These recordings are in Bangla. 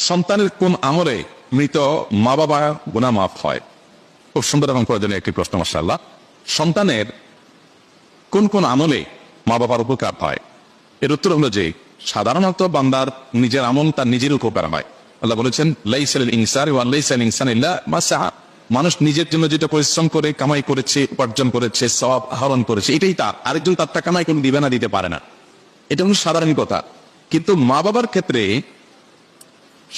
সন্তানের কোন আমলে মৃত মা বাবা গুনাহ মাফ হয়? খুব সুন্দর এবং প্রয়োজনীয় একটি প্রশ্ন। মাশাআল্লাহ। সন্তানের কোন কোন আমলে মা বাবার উপকার হয়? এর উত্তর হলো যে সাধারণত বান্দার নিজের আমল তার নিজের উপকার হয়। আল্লাহ বলেছেন লাইসাল ইনসান ওয়া লাইসাল ইনসান ইল্লা মা সাআ। মানুষ নিজের জন্য যেটা পরিশ্রম করে কামাই করেছে, উপার্জন করেছে, সওয়াব আহরণ করেছে, এটাই তার। আরেকজন তার টাকা কামাই করে দিবে না, দিতে পারে না। এটা হলো সাধারণ কথা। কিন্তু মা বাবার ক্ষেত্রে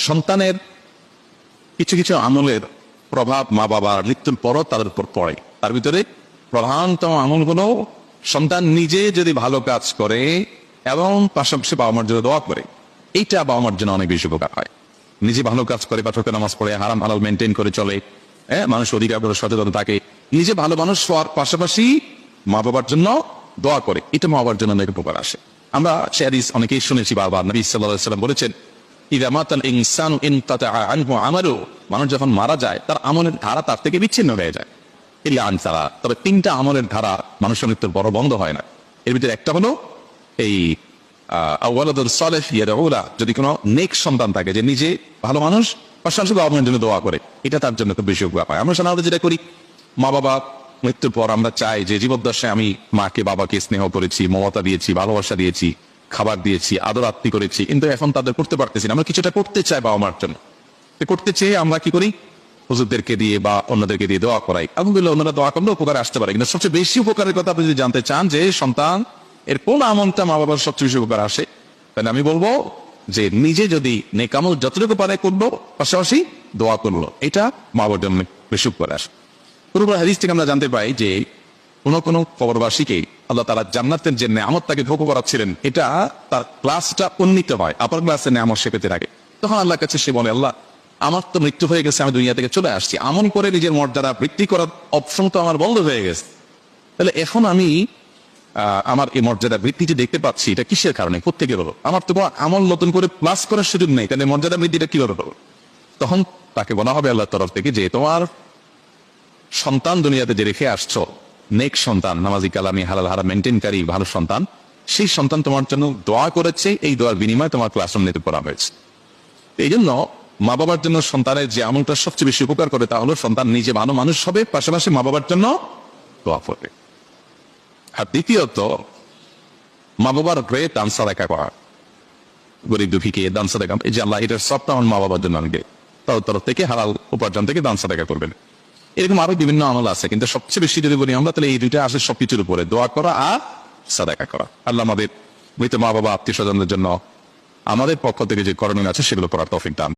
সন্তানের কিছু কিছু আমলের প্রভাব মা বাবার মৃত্যুর পরও তাদের উপর পড়ে। তার ভিতরে প্রধানতম আমলগুলো সন্তান নিজে যদি ভালো কাজ করে এবং পাশাপাশি বাবা মার জন্য দোয়া করে, এইটা বাবা মার জন্য অনেক বেশি উপকার হয়। নিজে ভালো কাজ করে, পাঁচ ওয়াক্ত নামাজ পড়ে, হারাম হালাল মেনটেন করে চলে, মানুষ অধিকার করে সচেতন থাকে, নিজে ভালো মানুষ হওয়ার পাশাপাশি মা বাবার জন্য দোয়া করে, এটা মা বাবার জন্য অনেক উপকার আসে। আমরা সে হাদিস অনেকেই শুনেছি বারবার। নবী সাল্লাল্লাহু আলাইহি ওয়াসাল্লাম বলেছেন ইযা মাতাল ইনসানু ইনকাতাআ আনহু আমালু, মানুষ যখন মারা যায় তার আমলের ধারা তার থেকে বিচ্ছিন্ন হয়ে যায়। ইল্লা আন সালাত, তবে তিনটা আমলের ধারা মানুষের মৃত্যুর বড় বন্ধ হয় না। এর ভিতরে একটা হলো এই আওয়ালাদুল সালেহ ইয়াদউ লা, যদি কোনো নেক সন্তান থাকে যে নিজে ভালো মানুষ পাশাপাশি বাবা মায়ের জন্য দোয়া করে, এটা তার জন্য খুব বেশি উপকার হয়। আমরা সাধারণত যেটা করি, মা বাবা মৃত্যুর পর আমরা চাই যে জীবদ্দশায় আমি মাকে বাবাকে স্নেহ করেছি, মমতা দিয়েছি, ভালোবাসা দিয়েছি, খাবার দিয়েছি, আদর আত্মি করেছি, কিন্তু এখন তাদের করতে পারতেছি না। আমরা কিছুটা করতে চাই বাবা মার জন্য, করতে চেয়ে আমরা কি করি, হুজুরদেরকে দিয়ে বা অন্যদেরকে দিয়ে দোয়া করাই। আলহামদুলিল্লাহ, অন্যরা দোয়া করলে উপকার আসতে পারে, কিন্তু সবচেয়ে বেশি উপকারের কথা আপনি যদি জানতে চান যে সন্তান এর কোন আমলটা মা বাবার সবচেয়ে বেশি উপকার আসে, তাহলে আমি বলবো যে নিজে যদি নেক আমল যতটুকু পারে করলো, পাশাপাশি দোয়া করলো, এটা মা বাবার জন্য বেশি উপকার আসে। পুরো হাদিস থেকে আমরা জানতে পাই যে কোন কোন কবরবাসীকে আল্লাহ তাআলা জান্নাতের যে নেয়ামত তাকে ভোগ করাচ্ছিলেন, এটা তার ক্লাসটা উন্নীত হয়, আপার ক্লাসের নেয়ামত সে পেতে থাকে। তখন আল্লাহর কাছে সে বলে, আল্লাহ আমার তো মৃত্যু হয়ে গেছে, আমি দুনিয়া থেকে চলে আসছি, আমল করে নিজের মর্যাদা বৃদ্ধি করার অপশন তো আমার বন্ধ হয়ে গেছে, তাহলে এখন আমি আমার এই মর্যাদা বৃদ্ধিটি দেখতে পাচ্ছি, এটা কিসের কারণে, কোত্থেকে হলো? আমার তো আমল নতুন করে প্লাস করার সুযোগ নেই, তাহলে মর্যাদা বৃদ্ধিটা কিভাবে হলো? তখন তাকে বলা হবে আল্লাহর তরফ থেকে যে তোমার সন্তান দুনিয়াতে যে রেখে আসছো, নেক সন্তান, নামাজি কালামি হালাল হারাম মেনটেনকারী ভালো সন্তান, সেই সন্তান তোমার জন্য দোয়া করেছে, এই দোয়ার বিনিময়ে তোমার ক্লাস উন্নীত করা হয়েছে। এই জন্য মা বাবার জন্য সন্তানের যে আমলটা সবচেয়ে বেশি উপকার করে তা হলো সন্তান নিজে ভালো মানুষ হবে, পাশাপাশি মা বাবার জন্য দোয়া করবে। আর দ্বিতীয়ত, মা বাবার গ্রেট দান সাদাকা করা, গরিব দুঃখীকে দান সাদাকা, এই যে আল্লাহ এটার সবটা আমার মা বাবার জন্য আনবে, তার তরফ থেকে হালাল উপার্জন থেকে দান সাদাকা করবেন। এরকম আরো বিভিন্ন আমল আছে, কিন্তু সবচেয়ে বেশি যদি বলি আমরা, তাহলে এই দুইটা আসে সবকিছুর উপরে, দোয়া করা আর সাদাকা করা। আল্লাহ আমাদের মৃত মা বাবা আত্মীয় স্বজনদের জন্য আমাদের পক্ষ থেকে যে করণীয় আছে সেগুলো করার তৌফিক দান।